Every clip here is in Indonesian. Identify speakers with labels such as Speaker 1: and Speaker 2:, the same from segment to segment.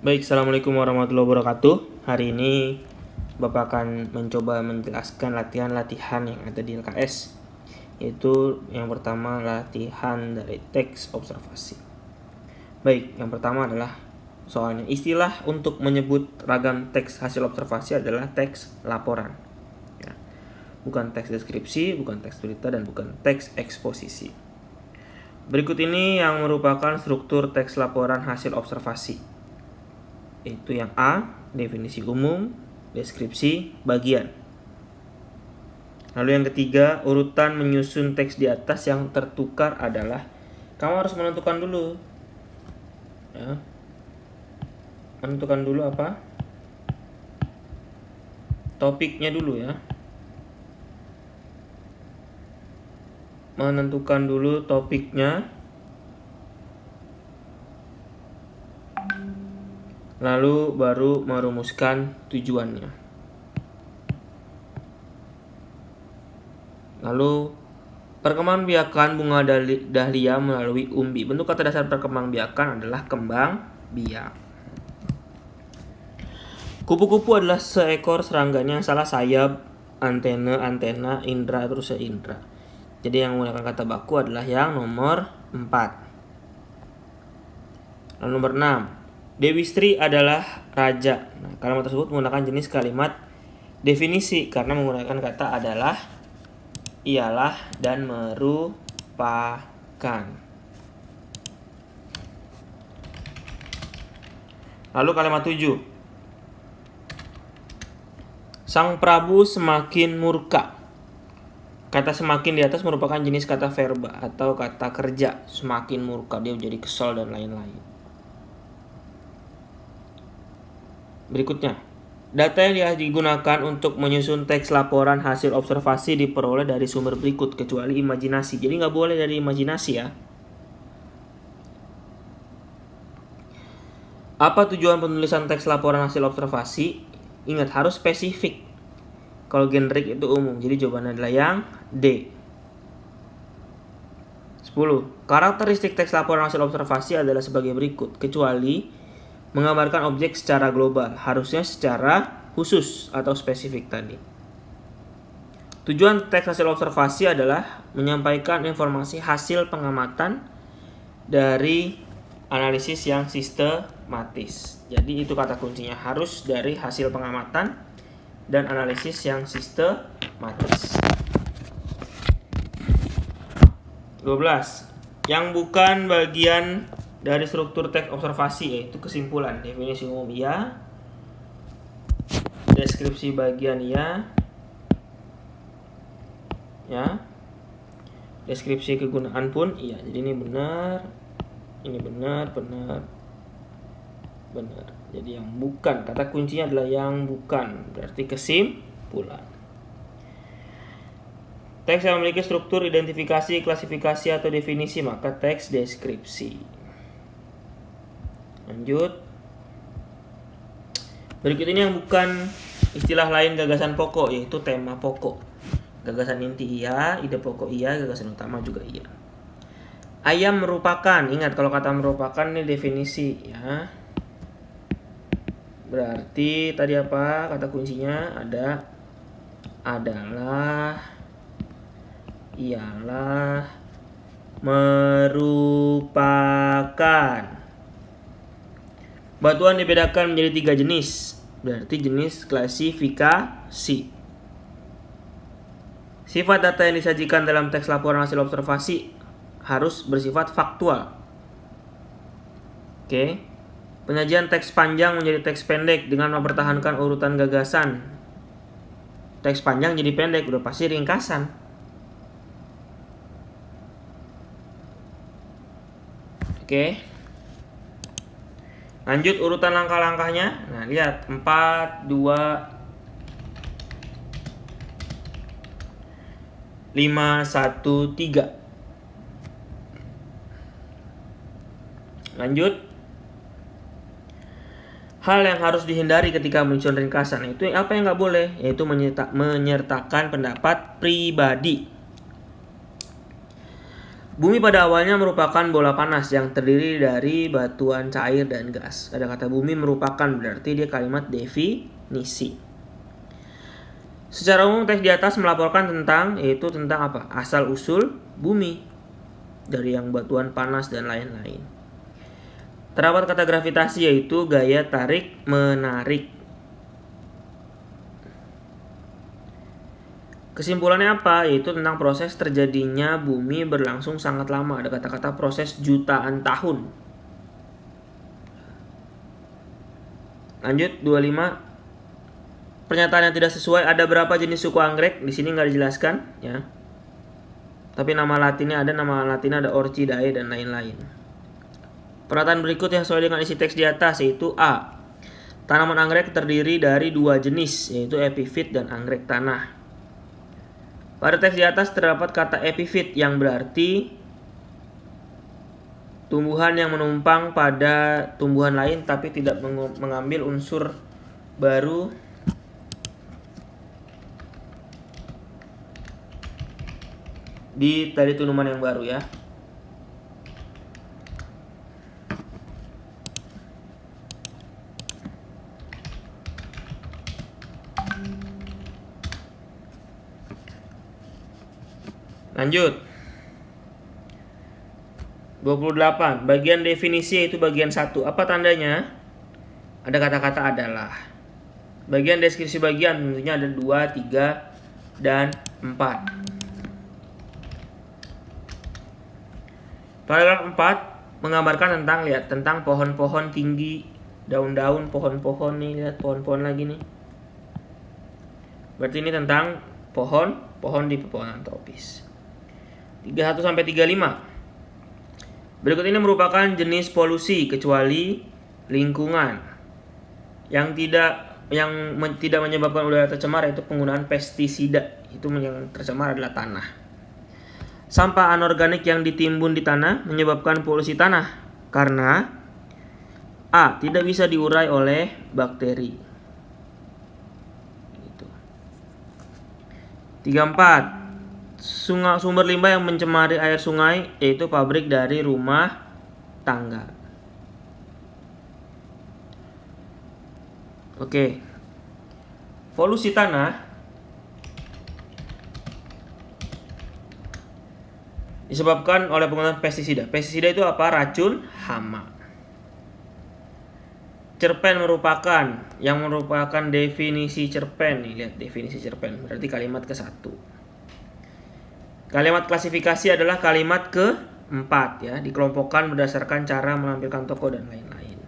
Speaker 1: Baik, Assalamualaikum warahmatullahi wabarakatuh. Hari ini Bapak akan mencoba menjelaskan latihan-latihan yang ada di LKS, yaitu yang pertama latihan dari teks observasi. Baik, yang pertama adalah soalnya istilah untuk menyebut ragam teks hasil observasi adalah teks laporan, ya. Bukan teks deskripsi, bukan teks berita, dan bukan teks eksposisi. Berikut ini yang merupakan struktur teks laporan hasil observasi, yaitu yang A, definisi umum, deskripsi, bagian. Lalu yang ketiga, urutan menyusun teks di atas yang tertukar adalah, kamu harus menentukan dulu, ya. Menentukan dulu apa? Topiknya dulu, ya. Menentukan dulu topiknya, lalu baru merumuskan tujuannya. Lalu perkembangbiakan bunga dahlia melalui umbi. Bentuk kata dasar perkembangbiakan adalah kembang biak. Kupu-kupu adalah seekor serangganya yang salah sayap, antena, indra, terus seindra. Jadi yang menggunakan kata baku adalah yang nomor 4. Lalu nomor 6. Dewi Sri adalah raja. Nah, kalimat tersebut menggunakan jenis kalimat definisi karena menggunakan kata adalah, ialah, dan merupakan. Lalu kalimat 7. Sang Prabu semakin murka. Kata semakin di atas merupakan jenis kata verba atau kata kerja. Semakin murka, dia menjadi kesal dan lain-lain. Berikutnya, data yang digunakan untuk menyusun teks laporan hasil observasi diperoleh dari sumber berikut kecuali imajinasi. Jadi nggak boleh dari imajinasi, ya. Apa tujuan penulisan teks laporan hasil observasi? Ingat, harus spesifik. Kalau generik itu umum, jadi jawabannya adalah yang D. 10. Karakteristik teks laporan hasil observasi adalah sebagai berikut, kecuali menggambarkan objek secara global, harusnya secara khusus atau spesifik tadi. Tujuan teks hasil observasi adalah menyampaikan informasi hasil pengamatan dari analisis yang sistematis. Jadi itu kata kuncinya, harus dari hasil pengamatan dan analisis yang sistematis. 12. Yang bukan bagian dari struktur teks observasi yaitu kesimpulan, definisi umum iya, deskripsi bagian iya, ya, deskripsi kegunaan pun iya. Jadi ini benar, ini benar. Jadi yang bukan, kata kuncinya adalah yang bukan, berarti kesimpulan. Teks yang memiliki struktur identifikasi, klasifikasi, atau definisi, maka teks deskripsi. Lanjut. Berikut ini yang bukan istilah lain gagasan pokok, yaitu tema pokok. Gagasan inti iya, ide pokok iya, gagasan utama juga iya. Ayam merupakan, ingat kalau kata merupakan ini definisi, ya. Berarti tadi apa? Kata kuncinya ada, adalah, ialah, merupakan. Batuan dibedakan menjadi 3 jenis. Berarti jenis klasifikasi. Sifat data yang disajikan dalam teks laporan hasil observasi harus bersifat faktual. Oke. Penyajian teks panjang menjadi teks pendek dengan mempertahankan urutan gagasan. Teks panjang jadi pendek, udah pasti ringkasan. Oke. Lanjut urutan langkah-langkahnya. Nah, lihat 4, 2, 5, 1, 3. Lanjut. Hal yang harus dihindari ketika menyusun ringkasan itu apa yang nggak boleh, yaitu menyertakan pendapat pribadi. Bumi pada awalnya merupakan bola panas yang terdiri dari batuan cair dan gas. Ada kata bumi merupakan, berarti dia kalimat definisi. Secara umum teks di atas melaporkan tentang, yaitu tentang apa? Asal-usul bumi, dari yang batuan panas dan lain-lain. Terdapat kata gravitasi, yaitu gaya tarik-menarik. Kesimpulannya apa? Yaitu tentang proses terjadinya bumi berlangsung sangat lama. Ada kata-kata proses jutaan tahun. Lanjut, 25. Pernyataan yang tidak sesuai. Ada berapa jenis suku anggrek? Di sini nggak dijelaskan, ya. Tapi nama latinnya ada Orchidae dan lain-lain. Pernyataan berikut yang sesuai dengan isi teks di atas, yaitu A. Tanaman anggrek terdiri dari 2 jenis, yaitu epifit dan anggrek tanah. Pada teks di atas terdapat kata epifit yang berarti tumbuhan yang menumpang pada tumbuhan lain tapi tidak mengambil unsur baru di tadi tanaman yang baru, ya. Lanjut. 28. Bagian definisi yaitu bagian 1. Apa tandanya? Ada kata-kata adalah. Bagian deskripsi bagian tentunya ada 2, 3, dan 4. Paragraf 4 menggambarkan tentang pohon-pohon tinggi, daun-daun pohon-pohon nih, lihat pohon-pohon lagi nih. Berarti ini tentang pohon di pepohonan tropis. 31 sampai 35. Berikut ini merupakan jenis polusi kecuali lingkungan yang tidak menyebabkan udara tercemar, yaitu penggunaan pestisida. Itu yang tercemar adalah tanah. Sampah anorganik yang ditimbun di tanah menyebabkan polusi tanah karena A. Tidak bisa diurai oleh bakteri. 34. Sumber limbah yang mencemari air sungai, yaitu pabrik dari rumah tangga. Oke. Polusi tanah disebabkan oleh penggunaan pestisida. Pestisida itu apa? Racun, hama. Cerpen merupakan definisi cerpen. Nih, lihat definisi cerpen. Berarti kalimat ke-1. Kalimat klasifikasi adalah kalimat ke-4, ya, dikelompokkan berdasarkan cara menampilkan tokoh dan lain-lain.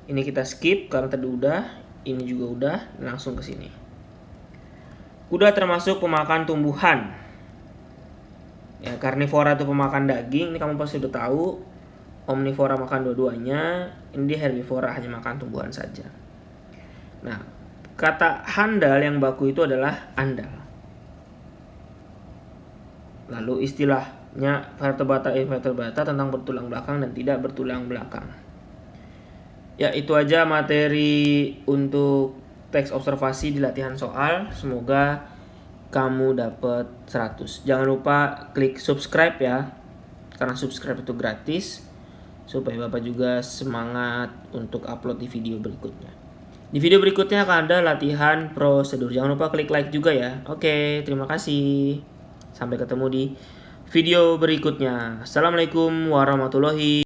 Speaker 1: Ini kita skip karena tadi udah, ini juga udah, langsung ke sini. Kuda termasuk pemakan tumbuhan. Ya, karnivora itu pemakan daging, ini kamu pasti udah tahu. Omnivora makan dua-duanya, ini dia herbivora hanya makan tumbuhan saja. Nah, kata handal yang baku itu adalah andal. Lalu istilahnya vertebrata invertebrata tentang bertulang belakang dan tidak bertulang belakang. Ya, itu aja materi untuk teks observasi di latihan soal. Semoga kamu dapat 100. Jangan lupa klik subscribe, ya, karena subscribe itu gratis, supaya Bapak juga semangat untuk upload di video berikutnya. Di video berikutnya akan ada latihan prosedur. Jangan lupa klik like juga, ya. Oke, terima kasih. Sampai ketemu di video berikutnya. Assalamualaikum warahmatullahi wabarakatuh.